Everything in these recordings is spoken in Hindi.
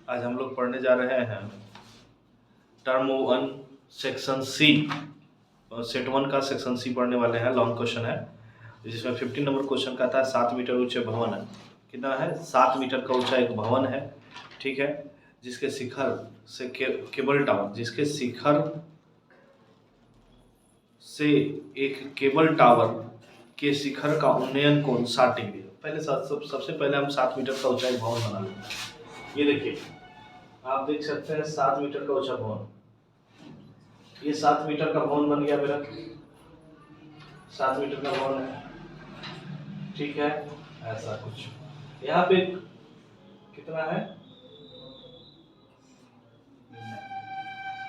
आज हम लोग पढ़ने जा रहे हैं टर्म 1 सेक्शन सी और सेट 1 का सेक्शन सी पढ़ने वाले हैं। लॉन्ग क्वेश्चन है जिसमें 15 नंबर क्वेश्चन का था। 7 मीटर ऊंचे भवन है। कितना है? 7 मीटर का ऊंचा एक भवन है, ठीक है, जिसके शिखर से केबल टावर, जिसके शिखर से एक केबल टावर के शिखर का उन्नयन कोण 60 डिग्री है। पहले सबसे पहले हम 7 मीटर का ऊंचा एक भवन बना लेते हैं। ये देखिए, आप देख सकते हैं 7 मीटर का ऊंचा भवन। ये 7 मीटर का भवन बन गया मेरा। 7 मीटर का भवन है, ठीक है, ऐसा कुछ। यहाँ पे कितना है?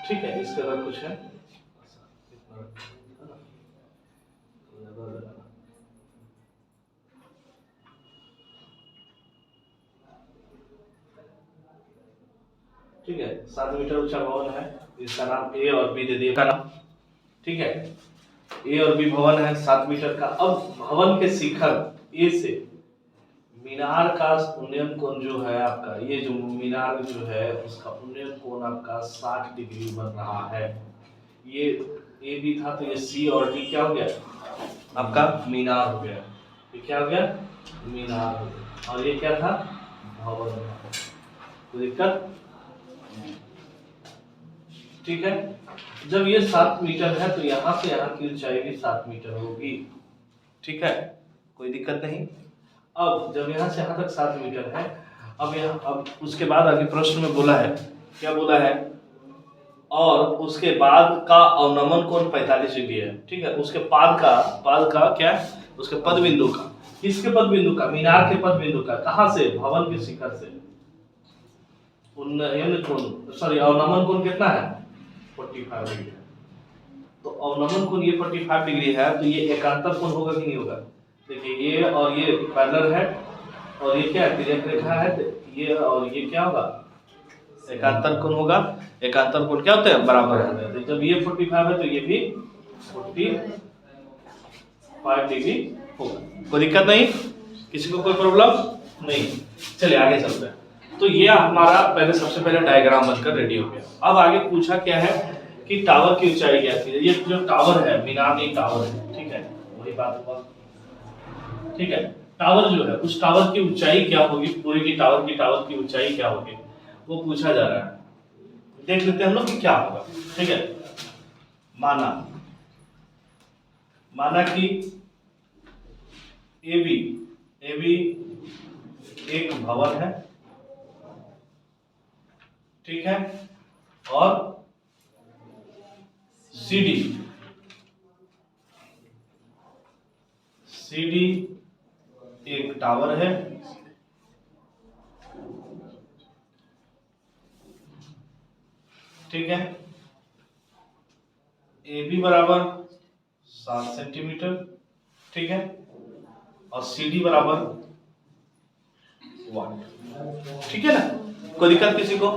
ठीक है, इसके अगर कुछ है ठीक है। 7 मीटर ऊंचा भवन है, इसका नाम ए और बी दे दिए का नाम, ठीक है। ए और बी भवन है 7 मीटर का। अब भवन के शिखर ए से मीनार का उन्नयन कोण जो है आपका, ये जो मीनार जो है उसका उन्नयन कोण आपका 60 डिग्री बन रहा है। ये ए बी था तो ये सी और डी क्या हो गया? आपका मीनार हो गया। ये क्या हो गया? मीनार हो गया। और ये क्या था? भवन। कोई दिक्कत? ठीक है। जब ये 7 मीटर है तो यहाँ से यहाँ की ऊंचाई भी 7 मीटर होगी, ठीक है, कोई दिक्कत नहीं। अब जब यहाँ से यहाँ तक 7 मीटर है, अब उसके बाद आगे प्रश्न में बोला है, क्या बोला है? और उसके बाद का अवनमन कोण 45 डिग्री है, ठीक है। उसके पाद का क्या? उसके पद बिंदु का। किसके पद बिंदु का? मीनार के पद बिंदु का। कहाँ से? भवन के शिखर से। उन्नयन कोण, सॉरी, अवनमन कोण कितना है? 45 डिग्री। तो अवनमन कोण ये 45 डिग्री है, तो ये एकांतर कोण होगा कि नहीं होगा? देखिए, ये और ये पैरेलल है और ये क्या है? तिर्यक रेखा है। ये और ये क्या होगा? एकांतर कोण होगा। एकांतर कोण क्या होते हैं? बराबर होते हैं। तो जब ये 45 है तो ये भी 45 डिग्री होगा। कोई दिक्कत नहीं? किसी को कोई प्रॉब्लम नहीं? चलिए आगे चलते हैं। तो ये हमारा सबसे पहले डायग्राम बनकर रेडी हो गया। अब आगे पूछा क्या है कि टावर की ऊंचाई क्या थी। ये जो टावर है, मीनार नहीं टावर है, ठीक है, वही बात हुआ, ठीक है। टावर जो है, उस टावर की ऊंचाई क्या होगी? पूरी की टावर की ऊंचाई क्या होगी, वो पूछा जा रहा है। देख लेते हैं हम लोग कि क्या होगा, ठीक है। माना कि ए बी एक भवन है, ठीक है, और सी डी एक टावर है, ठीक है। ए बी बराबर 7 सेंटीमीटर, ठीक है, और सी डी बराबर 1, ठीक है ना। कोई दिक्कत किसी को?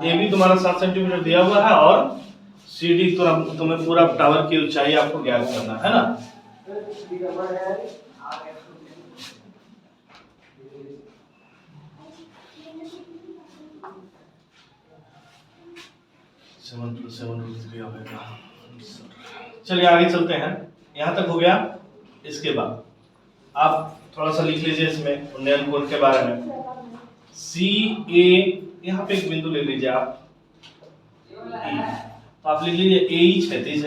ए बी तुम्हारा 7 सेंटीमीटर दिया हुआ है और सी डी तुम्हें पूरा टावर की ऊंचाई आपको ज्ञात करना है ना। चलिए आगे चलते हैं। यहाँ तक हो गया। इसके बाद आप थोड़ा सा लिख लीजिए इसमें उन्नयन कोण के बारे में। सी ए, यहाँ पे एक बिंदु ले लीजिए आप, तो आप लिख लीजिए ए ही क्षैतिज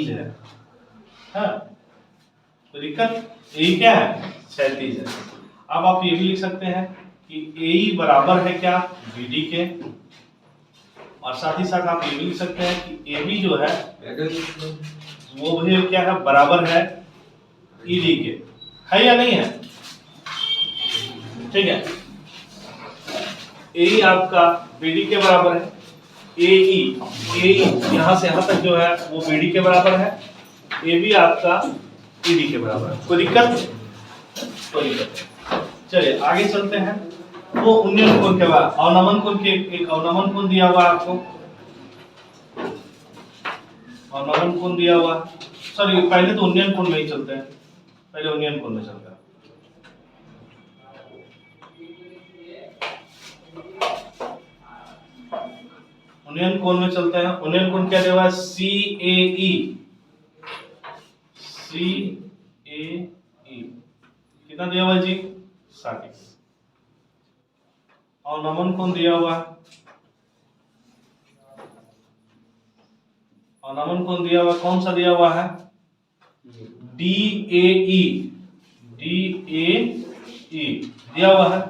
है, हाँ, तो दिक्कत? ए क्या है? क्षैतिज है। अब आप ये भी लिख सकते हैं कि ए ही बराबर है क्या? बी डी के, और साथ ही साथ आप ये भी लिख सकते हैं कि ए बी जो है वो भी क्या है? बराबर है ई डी के, है या नहीं है? ठीक है। ए आपका बी डी के बराबर है। ए यहाँ से यहाँ तक जो है वो बी डी के बराबर है। ए बी आपका ई डी के बराबर है। कोई दिक्कत? कोई दिक्कत। चलिए आगे चलते हैं। वो उन्नयन कोण के बाद अवनमन कोण के एक अवनमन कोण दिया हुआ आपको, अवनमन कोण दिया हुआ, सॉरी पहले तो उन्नयन कोण में ही चलते हैं, पहले उन्नयन कोण में चलते हैं। उन्नयन कोण में चलते हैं। उन्नयन कोण क्या दिया हुआ है, CAE, CAE कितना दिया हुआ है जी, 60। और नमन कोण दिया हुआ है, और नमन कोण दिया हुआ है, कौन सा दिया हुआ है, DAE, DAE दिया हुआ है।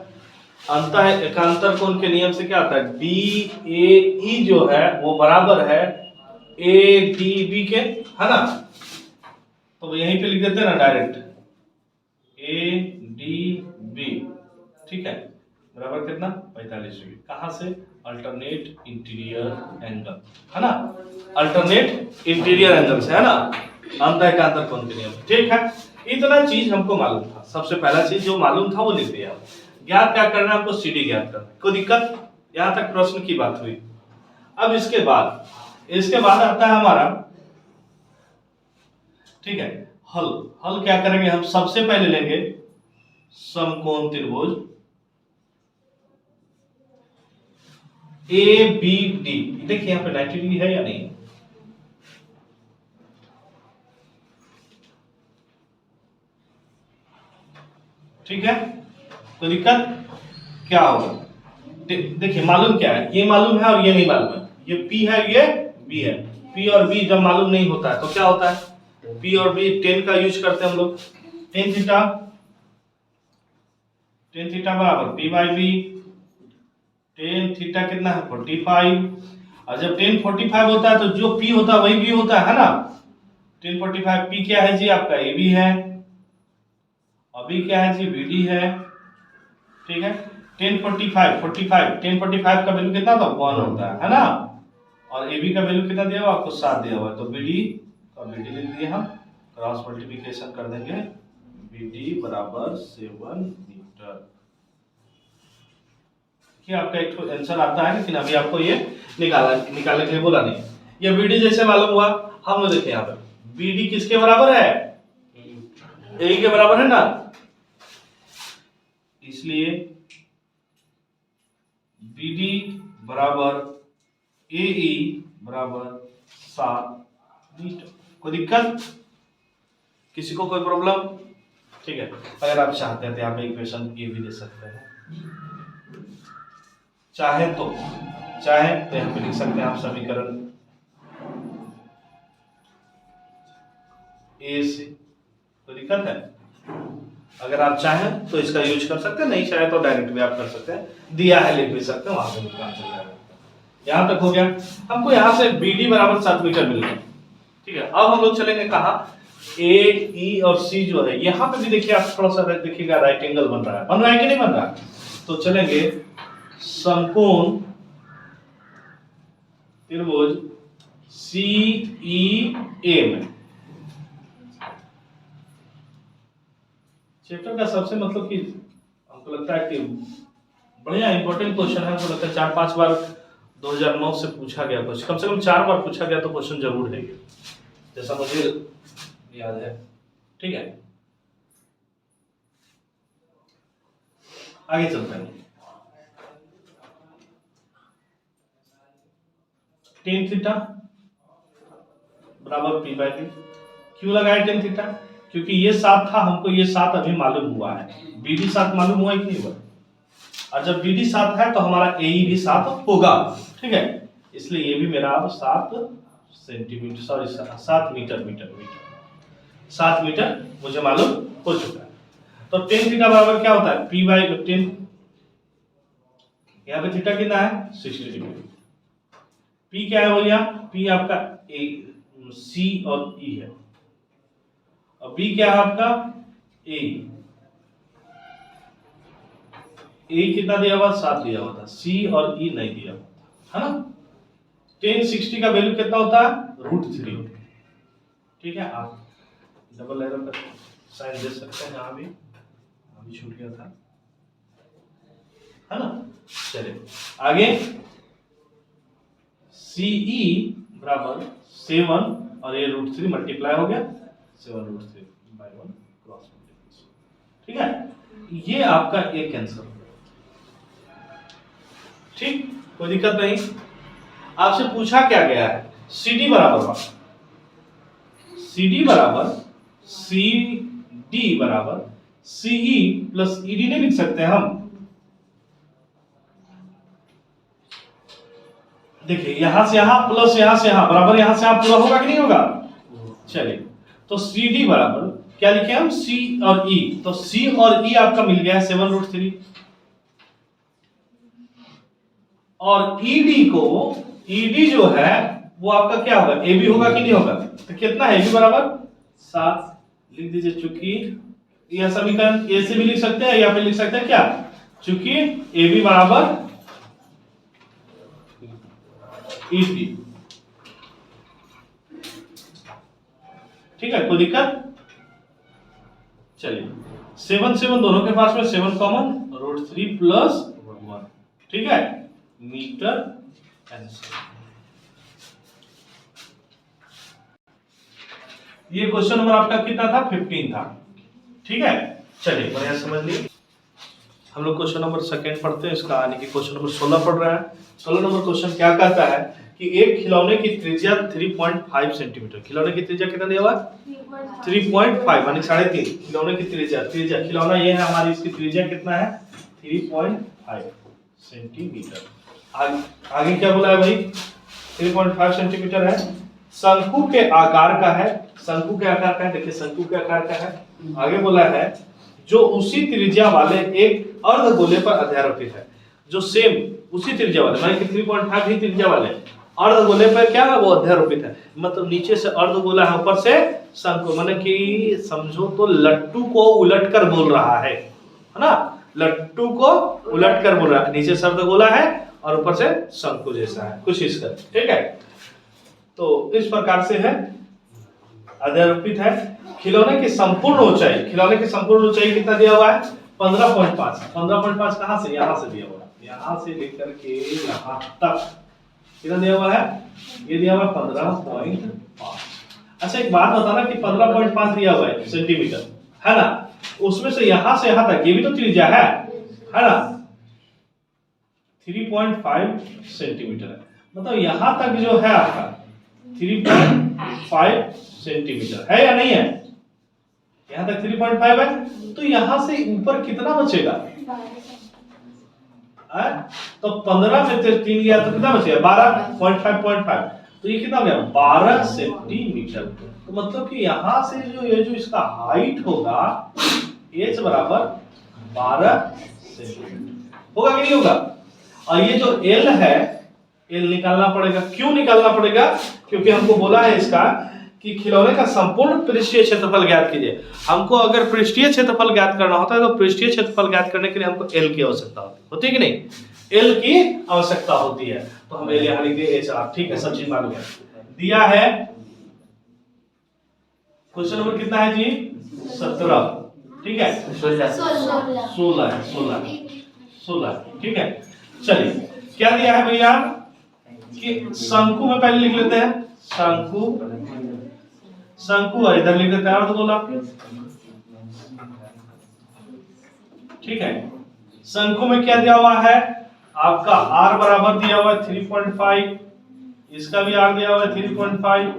अंत एकांतर कोण के नियम से क्या आता है, DAE जो है वो बराबर है ADB के, है ना। तो यहीं पे लिख देते हैं ना डायरेक्ट, ADB, ठीक है, बराबर कितना, 45 डिग्री। कहां से, अल्टरनेट इंटीरियर एंगल, है ना, अल्टरनेट इंटीरियर एंगल से, है ना, अंत एकांतर कोण के नियम, ठीक है। इतना चीज हमको मालूम था, सबसे पहला चीज जो मालूम था वो लिख दिया। ज्ञात क्या करना है आपको, CD ज्ञात करना, कोई दिक्कत, यहां तक प्रश्न की बात हुई। अब इसके बाद आता है हमारा, ठीक है, हल। हल क्या करेंगे हम, सबसे पहले लेंगे समकोण त्रिभुज ABD। देखिए यहां पे 90 डिग्री है या नहीं, ठीक है, तो दिक्कत क्या होगा, देखिए मालूम क्या है, ये मालूम है और ये नहीं मालूम है, ये P है ये B है। P और B जब मालूम नहीं होता है तो क्या होता है, P और B tan का यूज करते हैं हम लोग, tan थीटा बराबर P by B, tan theta कितना है 45, और जब tan 45 होता है तो जो P होता है वही B होता है ना। tan 45 P क्या है जी, आपका AB है, और B क्या है जी, BD है, ठीक है। tan 45 का वैल्यू कितना था, 1 होता है ना, और AB का वैल्यू कितना दिया हुआ आपको, 7 दिया हुआ है, तो BD का BD लिख दिए हम, क्रॉस मल्टीप्लिकेशन कर देंगे, BD बराबर 7 मीटर। ये आपका एक आंसर आता है, लेकिन अभी आपको ये निकालने के लिए बोला नहीं। ये BD जैसे मालूम हुआ, हम लोग देखें यहाँ पे BD किसके बराबर है, AE के बराबर है ना, इसलिए BD बराबर AE बराबर 7 मीटर। कोई दिक्कत, किसी को कोई प्रॉब्लम, ठीक है। अगर आप चाहते हैं तो आप इक्वेशन ये भी दे सकते हैं, चाहे तो यहाँ पे लिख सकते हैं आप समीकरण A से, कोई दिक्कत है, अगर आप चाहें तो इसका यूज कर सकते हैं, नहीं चाहे तो डायरेक्ट भी आप कर सकते हैं, दिया है लिख भी सकते हैं, वहां पे काम चल जाएगा। यहां तक हो गया, हमको यहां से BD बराबर 7 मीटर मिल गया, ठीक है। अब हम लोग चलेंगे कहा, A, E और C जो है, यहां पे भी देखिए आप थोड़ा सा देखिएगा, राइट एंगल बन रहा है कि नहीं बन रहा, तो चलेंगे समकोण त्रिभुज CEA में। चैप्टर का सबसे मतलब कि हमको लगता है कि बढ़िया इंपॉर्टेंट क्वेश्चन है, हमको लगता है 4-5 बार 2009 से पूछा गया, कुछ कम से कम 4 बार पूछा गया, तो क्वेश्चन जरूर है ये, जैसा मुझे याद है, ठीक है। आगे चलते हैं, tan थीटा बराबर P बाई B। क्यों लगाया tan थीटा, क्योंकि ये 7 था, हमको ये 7 अभी मालूम हुआ है, BD 7 मालूम हुआ कि नहीं हुआ, और जब BD 7 है तो हमारा AE भी 7 होगा, ठीक है, इसलिए ये भी मेरा अब 7 सेंटीमीटर, सॉरी 7 मीटर 7 मीटर मुझे मालूम हो चुका है। तो tan थीटा बराबर क्या होता है, P बाई 10, यहाँ पे थीटा कितना है 60 डिग्री, P क्या है भैया, P आपका C और E है, और B क्या है आपका A कितना दिया हुआ, 7 दिया हुआ था, C और E नहीं दिया हुआ था, है ना। tan 60 का वैल्यू कितना होता है, √3, ठीक है। आप डबल एरर का साइन दे सकते हैं, यहाँ भी अभी छूट गया था, है ना। चलिए आगे, CE बराबर 7 और ये √3 मल्टीप्लाई हो गया, 7√3 बाई 1 क्रॉस मल्टीप्लिकेशन, ठीक है। ये आपका एक आंसर, ठीक, कोई दिक्कत नहीं। आपसे पूछा क्या गया है, CD बराबर CD बराबर CD बराबर CE प्लस ED नहीं लिख सकते हम? देखिए यहां से यहां प्लस यहां से यहां बराबर यहां से यहां पूरा होगा कि नहीं होगा? चलिए तो CD बराबर क्या लिखे हम, C और E, तो C और E आपका मिल गया 7√3 और ED जो है वो आपका क्या होगा, AB होगा कि नहीं होगा? तो कितना है AB बराबर 7 लिख दीजिए, चूंकि यह समीकरण ए से भी लिख सकते हैं या फिर लिख सकते हैं क्या, चूंकि AB बराबर ED, ठीक है, कोई दिक्कत? चलिए 7 दोनों के पास में 7 कॉमन, √3 प्लस 1, ठीक है, मीटर आंसर। ये क्वेश्चन नंबर आपका कितना था, 15 था, ठीक है। चलिए बढ़िया समझ लिए। हम लोग क्वेश्चन नंबर सेकंड पढ़ते हैं, इसका यानी कि क्वेश्चन नंबर 16 पढ़ रहा है। 16 नंबर क्वेश्चन क्या कहता है कि एक खिलौने की त्रिज्या 3.5 सेंटीमीटर, खिलौने की त्रिज्या कितना दिया हुआ है 3.5 यानी 3.5, खिलौने की त्रिज्या खिलौना ये है हमारी, इसकी त्रिज्या कितना है 3.5 सेंटीमीटर। आगे क्या बोला है भाई, 3.5 सेंटीमीटर है, शंकु के आकार का है, शंकु के आकार का है, देखिए शंकु के आकार का है। आगे बोला है जो उसी त्रिज्या वाले एक अर्धगोले पर अध्यारोपित है, जो सेम उसी त्रिज्या वाले माने कि 3.5 ही त्रिज्या वाले अर्धगोले पर क्या है वो अध्यारोपित है, मतलब नीचे से अर्धगोला है ऊपर से शंकु, माने कि समझो तो लट्टू को उलट कर बोल रहा है ना, लट्टू को उलट कर बोल रहा है, नीचे से अर्धगोला है और ऊपर से शंकु जैसा है कुछ इसका, ठीक है। तो इस प्रकार से है, अध्यारोपित है। खिलौने की संपूर्ण ऊंचाई कितना दिया हुआ है 15.5, 15.5 कहां से, यहां से दिया हुआ है, यहां से लेकर के यहां तक कितना दिया हुआ है, ये दिया हुआ है 15.5। अच्छा एक बात बताना कि 15.5 दिया हुआ है सेंटीमीटर, है ना, उसमें से यहां तक ये भी तो त्रिज्या है ना, 3.5 सेंटीमीटर है, मतलब यहां तक जो है आपका 3.5 सेंटीमीटर है या नहीं है, यहां तक 3.5 है, तो यहां से ऊपर कितना बचेगा, तो 15 में 3 गया तो कितना बचेगा 12.5, तो ये कितना हो गया 12 सेंटीमीटर। तो मतलब कि यहां से ये जो इसका हाइट होगा h बराबर 12 सेंटीमीटर होगा कि नहीं होगा। और ये जो l है, l निकालना पड़ेगा, क्यों निकालना पड़ेगा, क्योंकि हमको बोला है इसका कि खिलौने का संपूर्ण पृष्ठीय क्षेत्रफल ज्ञात कीजिए। हमको अगर पृष्ठीय क्षेत्रफल ज्ञात करना होता है तो पृष्ठीय क्षेत्रफल ज्ञात करने के लिए हमको l की आवश्यकता होती है कि नहीं, l की आवश्यकता होती है, तो हम l यहां लिख दिए h, ठीक है, सब चीज मालूम है। दिया है क्वेश्चन नंबर कितना है जी 17, ठीक है, 16, ठीक है। चलिए क्या दिया है भैया कि शंकु में पहले लिख लेते हैं, शंकु है, इधर लिख देते हैं अर्धगोला, ठीक है। शंकु में क्या दिया हुआ है आपका r बराबर दिया हुआ है 3.5, इसका भी r दिया हुआ है 3.5,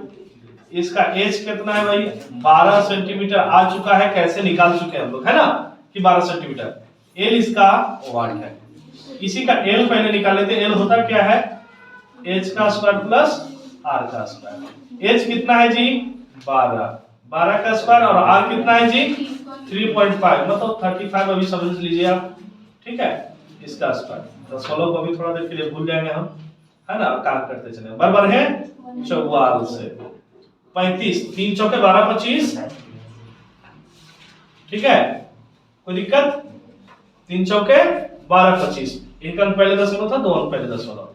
इसका h कितना है भाई 12 सेंटीमीटर आ चुका है, कैसे निकाल चुके हैं हम लोग, है ना, कि 12 सेंटीमीटर। l इसका 1 है, इसी का l पहले निकाल लेते हैं, l होता क्या है h का स्क्वायर प्लस r का स्क्वायर, h कितना है जी 12 का स्क्वायर और r कितना है जी 3.5, मतलब 35 अभी समझ लीजिए आप, ठीक है, इसका स्क्वायर। तो 16 को अभी थोड़ा देर के लिए भूल जाएंगे हम, है ना, काम करते चले, बराबर है 44 से 35, 3 चौके 12 25, ठीक है, कोई दिक्कत, 3 चौके 12 25, एक अंक पहले दशमलव था, 2 अंक पहले दशमलव,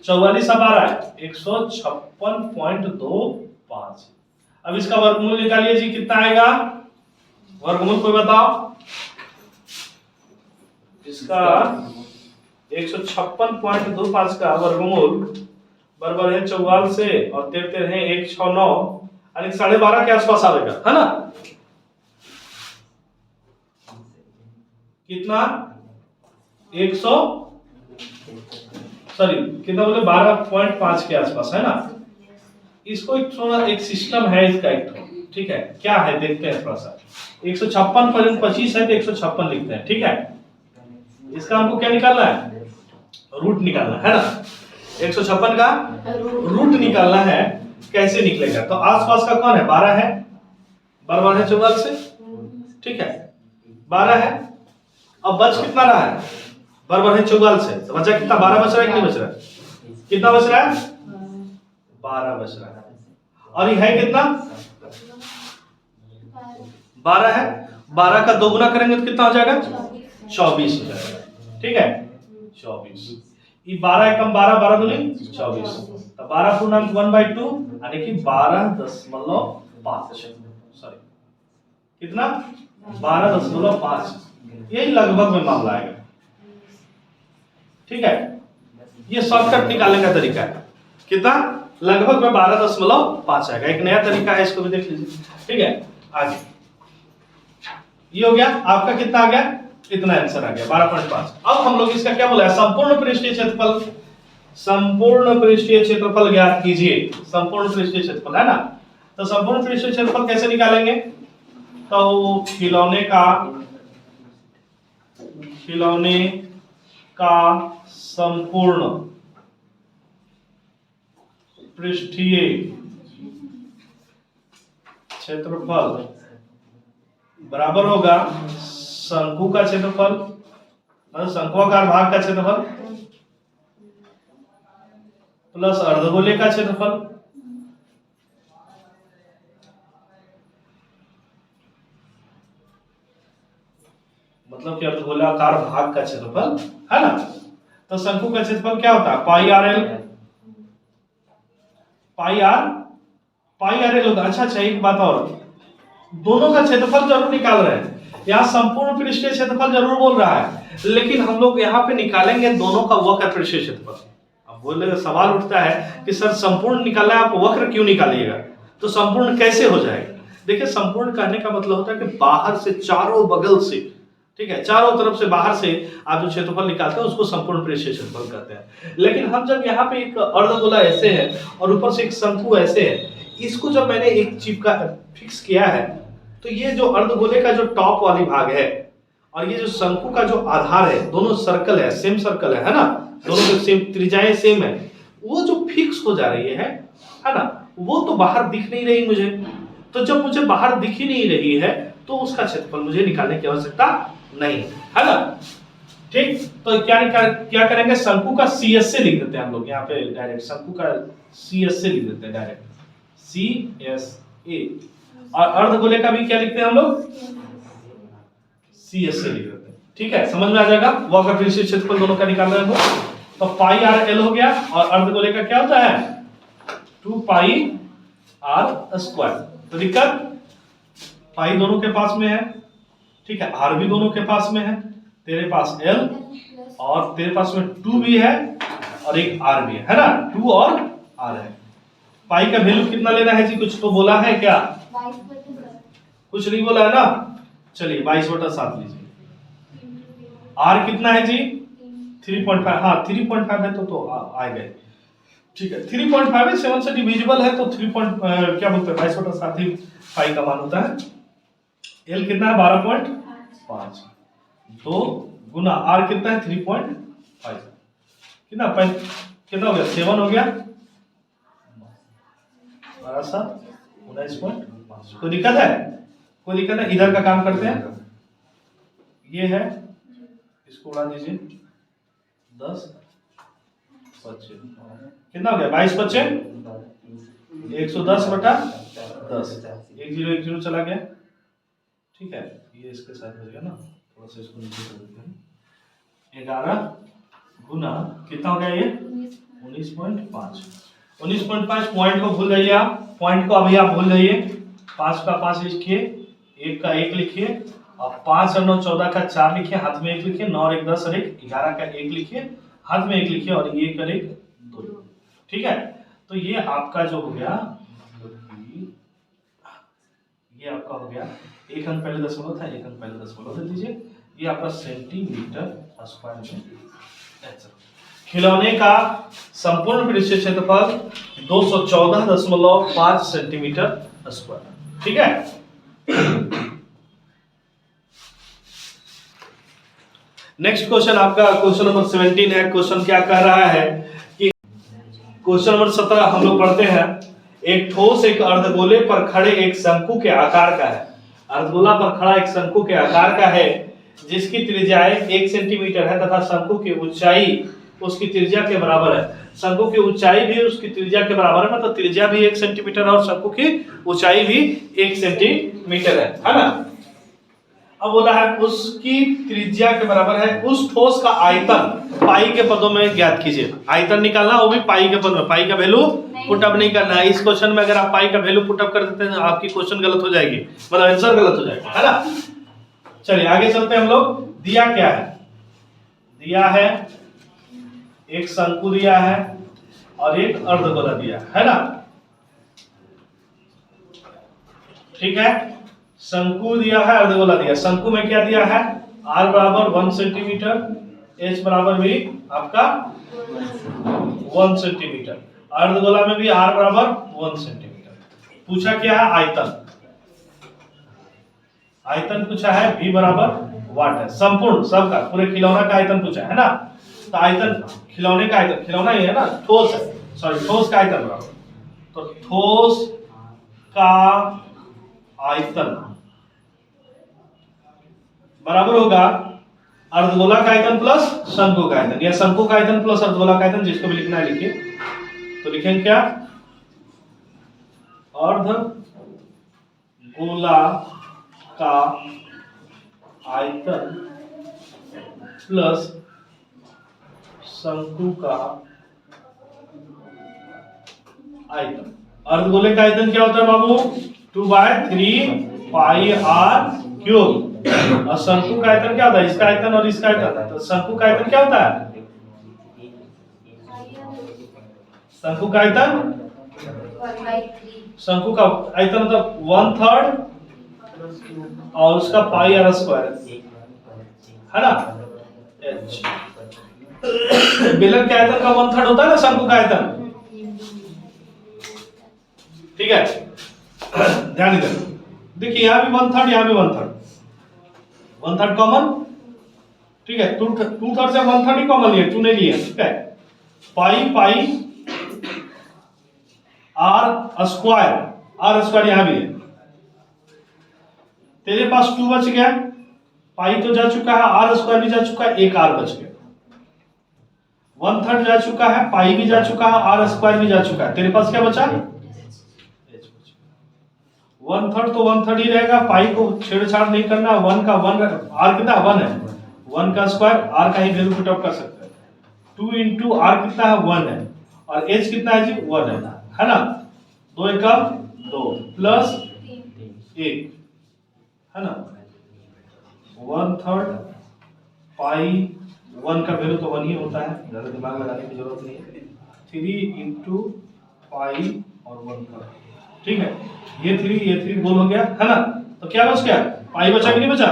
44 अब आ रहा है 156.25। अब इसका वर्गमूल निकालिए जी, कितना आएगा वर्गमूल कोई बताओ, इसका 156.25 का वर्गमूल बराबर है 44 से और 13 है 169, यानी 12.5 के आसपास आएगा, है ना, कितना 100 सॉरी कितना बोले 12.5 के आसपास है ना। इसको एक थोड़ा एक सिस्टम है इसका एक थोड़ा, ठीक है क्या है देखते हैं थोड़ा सा। 156 है तो 156 लिखते हैं, ठीक है। इसका हमको क्या निकालना है, रूट निकालना है ना। 156 का रूट निकालना है, कैसे निकलेगा, तो आसपास का कौन है 12 है, 12 है 44 से, ठीक है 12 है। अब बच कितना रहा है, 12 है 44 से, तो बचा कितना 12 बच रहा है कि नहीं बच रहा है, कितना बच रहा है 12 बच रहा है। और ये है कितना 12 है, 12 का 2 गुना करेंगे तो कितना हो जाएगा 24 हो जाएगा, ठीक है 24। ये 12 एकम 12, 12 दूनी 24, तो 12 पूर्णांक 1/2 यानी कि 12.5, सॉरी कितना 12.5, यही लगभग में मामला आएगा, ठीक है। ये शॉर्टकट निकालने का तरीका है, कितना लगभग में 12.5 आएगा। एक नया तरीका है, इसको भी देख लीजिए, ठीक है। आगे ये हो गया आपका, कितना आ गया, इतना आंसर आ गया 12.5। अब हम लोग इसका क्या बोला है, संपूर्ण पृष्ठीय क्षेत्रफल, संपूर्ण पृष्ठीय क्षेत्रफल ज्ञात कीजिए, संपूर्ण पृष्ठीय क्षेत्रफल है ना। तो संपूर्ण पृष्ठीय क्षेत्रफल कैसे निकालेंगे, तो खिलौने का संपूर्ण पृष्ठीय क्षेत्रफल बराबर होगा शंकु का क्षेत्रफल, मतलब शंक्वाकार भाग का क्षेत्रफल प्लस अर्धगोले का क्षेत्रफल मतलब कि अर्धगोलाकार भाग का क्षेत्रफल है ना। तो शंकु का क्षेत्रफल क्या होता है, पाई आर एल, पाई आर एल होता है। अच्छा एक बात और, दोनों का क्षेत्रफल जरूर निकाल रहे हैं, यहाँ संपूर्ण पृष्ठीय क्षेत्रफल जरूर बोल रहा है, लेकिन हम लोग यहाँ पे निकालेंगे दोनों का वक्र पृष्ठीय क्षेत्रफल। अब बोले सवाल उठता है कि सर संपूर्ण निकालना है, आप वक्र क्यों निकालिएगा, तो संपूर्ण कैसे हो जाएगा। देखिए संपूर्ण कहने का मतलब होता है कि बाहर से चारों बगल से, ठीक है चारों तरफ से बाहर से आप जो क्षेत्रफल निकालते हैं उसको संपूर्ण पृष्ठीय क्षेत्रफल कहते हैं। लेकिन हम जब यहाँ पे एक अर्धगोला ऐसे है और ऊपर से एक शंकु ऐसे है, इसको जब मैंने एक चिपका फिक्स किया है, तो ये जो अर्धगोले का जो टॉप वाली भाग है और ये जो शंकु का जो आधार है, दोनों सर्कल है, सेम सर्कल है ना, दोनों के सेम त्रिज्याएं सेम है, वो जो फिक्स हो जा रही है ना, वो तो बाहर दिख नहीं रही मुझे। तो जब मुझे बाहर दिख ही नहीं रही है तो उसका क्षेत्रफल मुझे निकालने की आवश्यकता नहीं है ना, ठीक। तो क्या करेंगे, शंकु का CS से लिख देते हैं हम लोग यहाँ पे डायरेक्ट, शंकु का CS से लिख देते हैं डायरेक्ट CSA, और अर्धगोले का भी क्या लिखते हैं हम लोग CS से लिख देते हैं, ठीक है समझ में आ जाएगा। वक्र पृष्ठीय क्षेत्रफल दोनों का निकालना है हमको, तो पाई आर एल हो गया, और अर्धगोले का क्या होता है 2 पाई आर स्क्वायर। तो दिक्कत पाई दोनों के पास में है, ठीक है आर भी दोनों के पास में है, तेरे पास L और तेरे पास में 2 भी है और एक R भी है ना, 2 और R है। पाई का वैल्यू कितना लेना है जी, कुछ तो बोला है क्या, कुछ नहीं बोला है ना, चलिए 22/7 लीजिए। R कितना है जी 3.5, हाँ 3.5 है तो आ गए, ठीक है 3.5 है, 7 से डिविजिबल है तो 3 क्या बोलते हैं 22/7 ही पाई का मान होता है। L कितना है 12.5, 2 गुना R कितना है 3.5, कितना हो गया 7 हो गया, 19.5। कोई दिक्कत है, कोई दिक्कत है, इधर का काम करते हैं, ये है इसको उड़ा दीजिए, 10 25 कितना हो गया 22/5 110/10, 1 0 चला गया, ठीक है ये इसके साथ हो गया ना, थोड़ा सा इसको नीचे कर देते हैं, 11 गुना कितना हो गया ये 19.5, 19.5 पॉइंट को भूल जाइए आप, पॉइंट को अभी आप भूल जाइए, 5 का 5 लिखिए, 1 का 1 लिखिए, और 5 और 9 14 का 4 लिखिए, हाथ में 1 लिखिए, 9 और 1 10 और 1 11 का 1 लिखिए, हाथ में 1 लिखिए, और 1 और 1 2, ठीक है। तो ये आपका जो हो गया, ये आपका हो गया, 1 अंक पहले दशमलव था, 1 अंक पहले दशमलव दे दीजिए, ये आपका सेंटीमीटर स्क्वायर में आंसर। खिलौने का संपूर्ण पृष्ठ क्षेत्रफल 214.5 सेंटीमीटर स्क्वायर। ठीक है। नेक्स्ट क्वेश्चन आपका क्वेश्चन नंबर 17 है। क्वेश्चन क्या कह रहा है कि क्वेश्चन नंबर 17 हम लोग पढ़ते हैं, एक ठोस एक अर्धगोले पर खड़े एक शंकु के आकार का है। अर्धगोला पर खड़ा एक शंकु के आकार का है जिसकी त्रिज्या 1 सेंटीमीटर है तथा शंकु की ऊंचाई उसकी त्रिज्या के बराबर है। शंकु की ऊंचाई भी उसकी त्रिज्या के बराबर है, मतलब त्रिज्या भी 1 सेंटीमीटर और शंकु की ऊंचाई भी 1 सेंटीमीटर है ना। अब बोला है उसकी त्रिज्या के बराबर है उस ठोस का आयतन पाई के पदों में ज्ञात कीजिए। आयतन निकालना, वो भी पाई के पद में। पाई का वैल्यू पुटअप नहीं करना है। इस क्वेश्चन में अगर आप पाई का वैल्यू पुटअप कर देते हैं आपकी क्वेश्चन गलत हो जाएगी, मतलब आंसर गलत हो जाएगा, है ना। चलिए आगे चलते हैं हम लोग। दिया क्या है? दिया है एक शंकु दिया है और एक अर्धगोला दिया है ना। ठीक है, शंकु दिया है, अर्धगोला दिया। शंकु में क्या दिया है? r बराबर 1 सेंटीमीटर, h बराबर भी आपका 1 सेंटीमीटर, अर्धगोला में भी r बराबर 1 सेंटीमीटर। पूछा क्या है? आयतन। आयतन पूछा है, v बराबर वाट है। संपूर्ण सबका पूरे खिलौना का आयतन पूछा है ना। तो आयतन खिलौने का आयतन, खिलौना ही है ना, ठोस है, सॉरी ठोस का आयतन बराबर, तो ठोस का आयतन बराबर होगा अर्धगोला का आयतन प्लस शंकु का आयतन, या शंकु का आयतन प्लस अर्धगोला का आयतन, जिसको भी लिखना है लिखिए। तो लिखेंगे क्या? अर्धगोला का आयतन प्लस शंकु का आयतन। अर्धगोले का आयतन क्या होता है बाबू? 2/3 पाई r क्यूब। और शंकु का आयतन क्या होता है? इसका आयतन और इसका आयतन। तो शंकु का आयतन क्या होता है? शंकु का आयतन, शंकु का आयतन मतलब 1/3 और उसका पाई r स्क्वायर, है ना। h बेलन के आयतन का 1/3 होता है ना शंकु का आयतन। ठीक है, ध्यान दीजिए। देखिए यहाँ भी 1/3, यहाँ भी 1/3, 1/3 कॉमन। ठीक है, 2/3 से 1/3 ही कॉमन लिया, 2 नहीं लिया। ठीक है, पाई पाई r स्क्वायर यहाँ भी है। तेरे पास 2 बच गया, पाई तो जा चुका है, r स्क्वायर भी जा चुका है, एक r बच गया। 1/3 जा चुका है, पाई भी जा चुका है, r स्क्वायर भी जा चुका है। तेरे पास क्या बचा? 1/3 तो 1/3 ही रहेगा, पाई को छेड़छाड़ नहीं करना। 1 का 1, r कितना 1 है, 1 का स्क्वायर, r का ही वैल्यू पुट अप कर सकते हैं। 2 into r कितना है? 1 है, और h कितना है जी? 1 है ना। 2 1 2 प्लस 1 है ना, 1/3 पाई, 1 का वैल्यू तो 1 ही होता है, ज्यादा दिमाग लगाने की जरूरत नहीं है। 3 into पाई और 1/3। ठीक है, ये 3 गोल हो गया, है ना। तो क्या बच गया? पाई बचा कि नहीं बचा?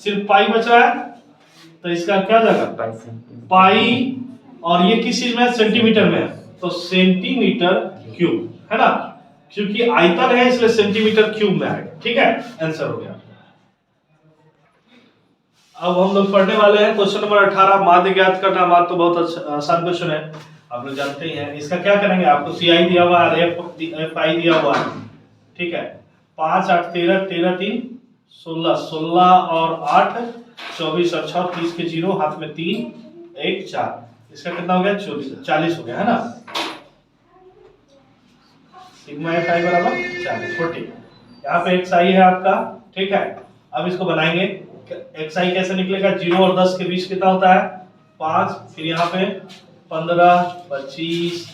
सिर्फ पाई बचा है, तो इसका क्या जाएगा? पाई, और ये किस चीज में? सेंटीमीटर में है, तो सेंटीमीटर क्यूब, है ना। क्योंकि आयतन है इसलिए सेंटीमीटर क्यूब में आएगा। ठीक है, आंसर हो गया। अब हम लोग पढ़ने वाले हैं क्वेश्चन नंबर 18, माध्य ज्ञात करना। माध्य तो बहुत अच्छा आसान क्वेश्चन है, आप लोग जानते ही हैं। इसका क्या करेंगे? आपको CI दिया हुआ है, FI दिया हुआ है। ठीक है, 5 8 13 13 3 16, 16 और 8 24 और 6 30 के 0, हाथ में 3 1 4, इसका कितना हो गया? 40 हो गया, है ना। सिग्मा FI बराबर 40 40। यहाँ पे XI है आपका। ठीक है, अब इसको बनाएंगे। XI कैसे निकलेगा? 0 और 10 के बीच कितना होता है? 5, फिर यहाँ पे 15 25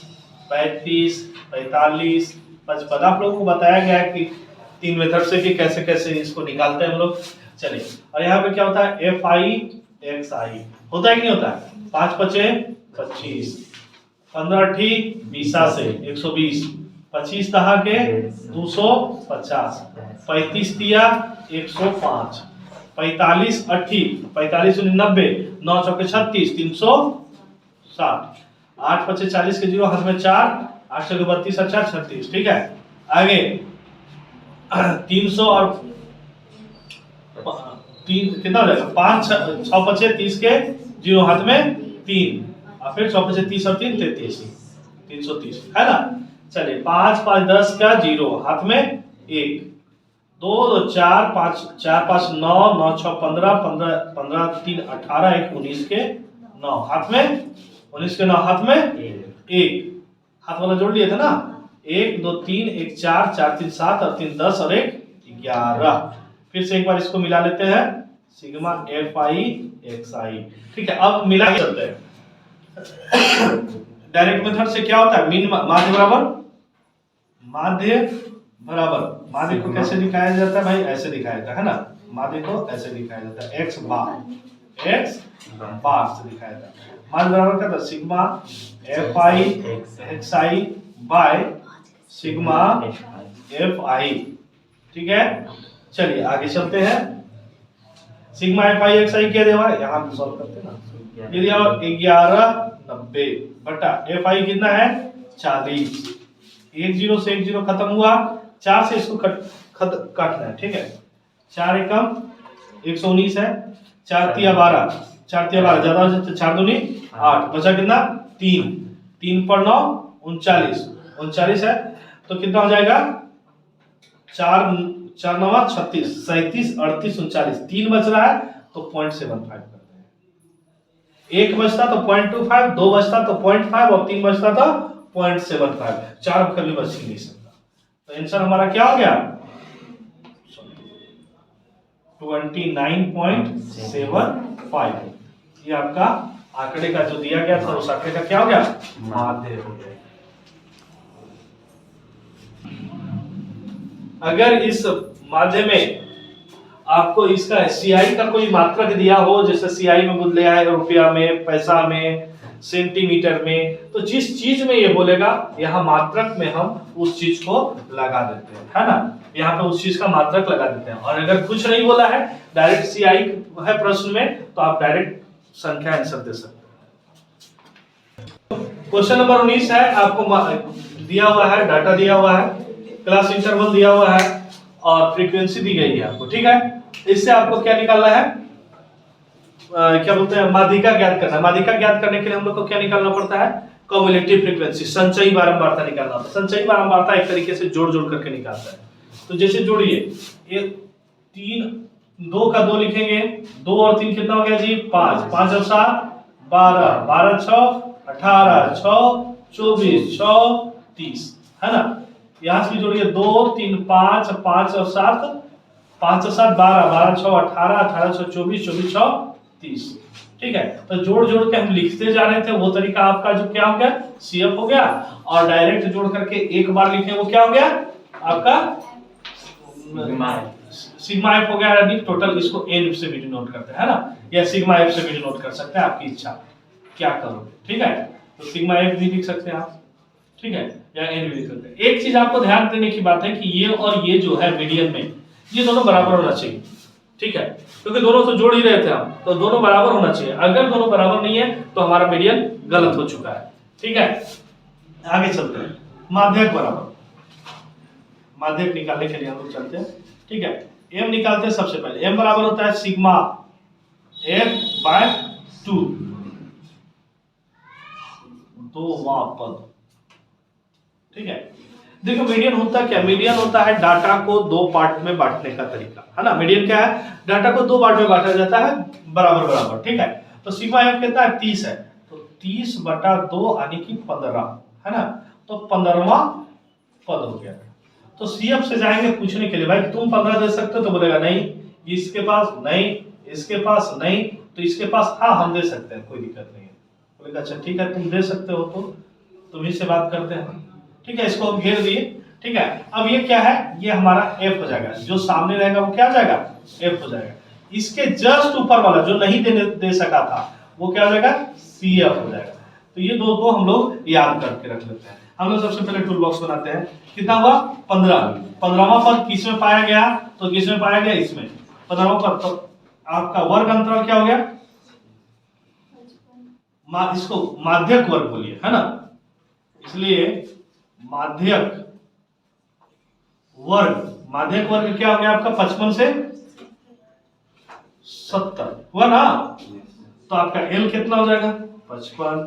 35 45 55। आप लोगों को बताया गया है कि 3 मेथड से कि कैसे कैसे इसको निकालते हैं हम लोग। चलिए, और यहाँ पे क्या होता है? FI XI होता है कि नहीं होता है? 5 5 25, 15 ठीक 20 से 120, 25 दहा के 250, 35 दिया 105, 45 80, 45 90, 9 चौके 36, 60, 8 पचे 40 के 0 हाथ में 4, 8 से 32 और 4 36। ठीक है, आगे 300 और 3 कितना हो जाएगा, 5 6 पचे 30 के 0 हाथ में 3, और फिर 6 पचे 30 और 3 33, 330 है ना। चलिए 5 5 10 का 0 हाथ में 1, 2 2 4 5 4 5 9 9 6 15 15 15 3 18 1 19 के 9 हाथ में 19 के 9 हाथ में 1, हाथ वाला जोड़ लिए थे ना, 1 2 3 1 4 4 3 7 और 3 10 और 1 11। फिर से एक बार इसको मिला लेते हैं, सिग्मा एफ आई एक्स आई। ठीक है, अब मिला के चलते हैं। डायरेक्ट मेथड से क्या होता है, मीन माध्य बराबर माध्य बराबर, माध्य को कैसे दिखाया जाता है भाई, ऐसे दिखाया जाता है ना, माध्य को ऐसे दिखाया जाता है, x बार से दिखाया जाता है। माध्य बराबर क्या था, sigma F I x I by sigma F I. ठीक है, चलिए आगे चलते हैं। सिग्मा एफ आई एक्स आई क्या दिया हुआ है, यहाँ पे सॉल्व करते हैं ना, ये दिया हुआ 1190 बटा एफ आई कितना है 40, 1 0 से 1 0 खत्म हुआ, 4 से इसको काटना है। ठीक है, 4 एकम 119 है, 4 तिया 12, 4 तिया 12 ज्यादा हो जाए तो 4 दूनी 8, बचा कितना 3, 3 पर 9 39 है, तो कितना हो जाएगा 4 4 9 36 37 38 39, 3 बच रहा है तो 0.75 करते हैं, 1 बचता तो 0.25, 2 बचता तो 0.5 और 3 बचता तो 0.75, 4 कभी बच ही नहीं सकता। तो आंसर हमारा क्या हो गया 29.75। ये आपका आंकड़े का जो दिया गया था उस आंकड़े का क्या हो गया माध्य हो गया। अगर इस माध्य में आपको इसका सीआई का कोई मात्रक दिया हो, जैसे सीआई में बदले है रुपया में, पैसा में, सेंटीमीटर में, तो जिस चीज में ये बोलेगा यहाँ मात्रक में हम उस चीज को लगा देते हैं, है ना, यहाँ पे उस चीज का मात्रक लगा देते हैं। और अगर कुछ नहीं बोला है, डायरेक्ट सीआई है प्रश्न में, तो आप डायरेक्ट संख्या आंसर दे सकते हैं। क्वेश्चन नंबर 19 है, आपको दिया हुआ है, डाटा दिया हुआ है, क्लास इंटरवल दिया हुआ है और फ्रीक्वेंसी दी गई है आपको। ठीक है, इससे आपको क्या निकालना है, क्या बोलते हैं, माध्यिका ज्ञात करना है। माध्यिका ज्ञात करने के लिए हम लोग को क्या निकालना पड़ता है, कम्युलेटिव फ्रीक्वेंसी, संचयी बारंबारता निकालना होता है। संचयी बारंबारता एक तरीके से जोड़ जोड़ करके निकालता है। तो जैसे जोड़िए, ये 3 2 का 2 लिखेंगे, 2 और 3 कितना हो गया जी 5, 5 और 7 12, 12 6 18 6 24 6 30, है ना। यहाँ से भी जोड़िए 2 3 5 5 और 7 5 और 7 12, 12 6 18 18 6 24 24 6 30। ठीक है, तो जोड़ जोड़ के हम लिखते जा रहे थे, वो तरीका आपका जो क्या हो गया सीएफ हो गया। और डायरेक्ट जोड़ करके एक बार लिखे वो क्या हो गया आपका सिग्मा एफ हो गया। यानी टोटल इसको एन से भी डिनोट करते हैं, है ना, या सिग्मा एफ से भी डिनोट कर सकते हैं, आपकी इच्छा क्या करोगे। ठीक है, तो सिग्मा एफ भी लिख सकते हैं आप, ठीक है, या एन भी लिख सकते हैं। एक चीज आपको ध्यान देने की बात है कि ये और ये जो है मीडियन में, ये दोनों बराबर होना चाहिए। ठीक है, क्योंकि दोनों तो जोड़ ही रहे थे हम, तो दोनों बराबर होना चाहिए। अगर दोनों बराबर नहीं है तो हमारा मीडियन गलत हो चुका है। ठीक है, आगे चलते हैं। माध्यक बराबर, माध्यक निकालने के लिए हम लोग चलते हैं। ठीक है, एम निकालते हैं। सबसे पहले एम बराबर होता है सिग्मा एफ बाय 2, दो पद। ठीक है, देखो मीडियन होता क्या, मीडियन होता है डाटा को 2 पार्ट में बांटने का तरीका, है ना। मीडियन क्या है, डाटा को 2 पार्ट में बांटा जाता है बराबर बराबर। ठीक है, तो सिग्मा एफ कितना है 30 है, तो 30 बटा 2 यानी कि 15, है ना, तो 15वां पद हो गया। तो सीएफ से जाएंगे पूछने के लिए, भाई तुम 15 दे सकते हो, तो बोलेगा नहीं, इसके पास नहीं, इसके पास नहीं, तो इसके पास हाँ हम दे सकते हैं, कोई दिक्कत नहीं है। बोलेगा अच्छा ठीक है, तुम दे सकते हो तो तुम्ही से बात करते हैं। ठीक है, इसको हम घेर दिए। ठीक है, अब ये क्या है, ये हमारा एफ हो जाएगा, जो सामने रहेगा वो क्या हो जाएगा एफ हो जाएगा। इसके जस्ट ऊपर वाला जो नहीं दे सका था वो क्या हो जाएगा सीएफ हो जाएगा। तो ये दो को हम लोग याद करके रख लेते हैं। हम लोग सबसे पहले टूल बॉक्स बनाते हैं। कितना हुआ 15, 15वां पद किस में पाया गया, तो किस में पाया गया इसमें 15वां पद। तो आपका वर्ग अंतराल क्या हो गया इसको माध्यक वर्ग बोलिए, है ना, इसलिए माध्यक वर्ग क्या हो गया आपका 55 से 70 हुआ ना। तो आपका एल कितना हो जाएगा 55,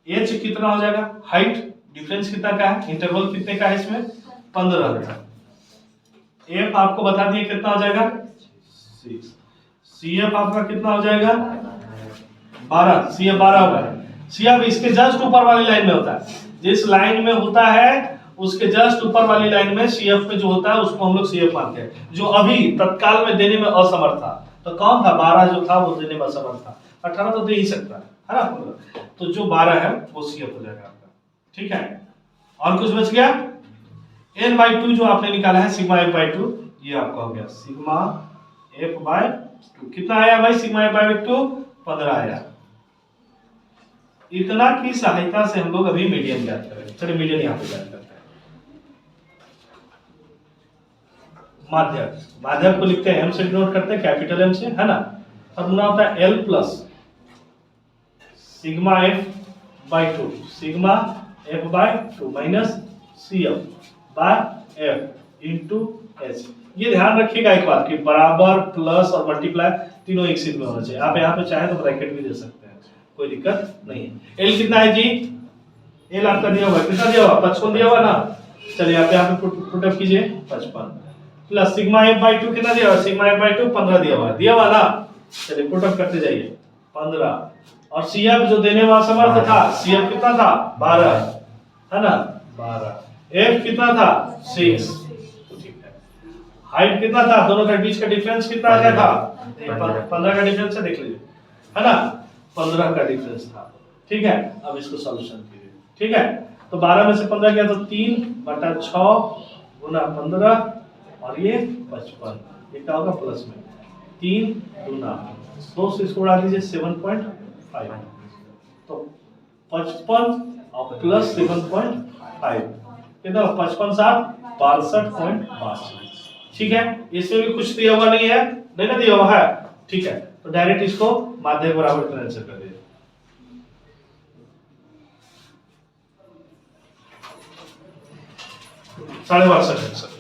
एच कितना हो जाएगा, हाइट डिफरेंस कितना का है, इंटरवल कितने का है इसमें 15 का, एफ आपको बता दिए कितना हो जाएगा 6, सीएफ आपका कितना हो जाएगा 12, सीएफ 12 होगा। सीएफ इसके जस्ट ऊपर वाली लाइन में होता है, जिस लाइन में होता है उसके जस्ट ऊपर वाली लाइन में सीएफ पे जो होता है उसको हम लोग सीएफ मानते हैं, जो अभी तत्काल में देने में असमर्थ था। तो कौन था 12 जो था वो देने में असमर्थ था, 18 तो दे ही सकता है ना, तो जो 12 है वो सीएफ हो जाएगा आपका, ठीक है। और कुछ बच गया, n/2 जो आपने निकाला है सिग्मा f/2, ये आपका हो गया सिग्मा f/2, कितना आया भाई सिग्मा f/2 15 आया। इतना की सहायता से हम लोग अभी मीडियन ज्ञात करेंगे। चलिए मीडियन यहाँ पे ज्ञात करते हैं। माध्यक को लिखते हैं m से डिनोट करते हैं, कैपिटल M से, है ना। फॉर्मूला होता है L plus sigma f/2 sigma f/2 minus CF by F into H। ये ध्यान रखिएगा एक बात कि बराबर प्लस और मल्टीप्लाई तीनों एक सीध में होना चाहिए। आप यहाँ पे चाहे तो ब्रैकेट भी दे सकते हैं, कोई दिक्कत नहीं है। एल कितना है जी, एल आपका दिया हुआ कितना दिया हुआ 55 दिया हुआ ना। चलिए आप यहाँ पे पुट अप कीजिए 55 प्लस सिग्मा f/2 कितना दिया हुआ, सिग्मा f/2 15 दिया हुआ ना। चलिए पुट अप करते जाइए 15 और CF जो देने में असमर्थ था, CF कितना था 12, है ना 12, F कितना था 6, ठीक है। हाइट कितना था, दोनों के बीच का डिफरेंस कितना आ गया था 15 का डिफरेंस है, देख लीजिए, है ना 15 का डिफरेंस था, ठीक है। अब इसको सॉल्यूशन कीजिए, ठीक है। तो 12 में से 15 गया तो 3/6 गुना 15 और ये 55, ये क्या होगा प्लस में 3 गुना 2 से इसको उड़ा दीजिए 7.5, तो 55 और प्लस 7.5 कितना 55 7 62.5, ठीक है। इसमें भी कुछ दिया हुआ नहीं है, नहीं ना दिया हुआ है, ठीक है। तो डायरेक्ट इसको माध्यक बराबर का आंसर कर दीजिए। 62.5 आंसर।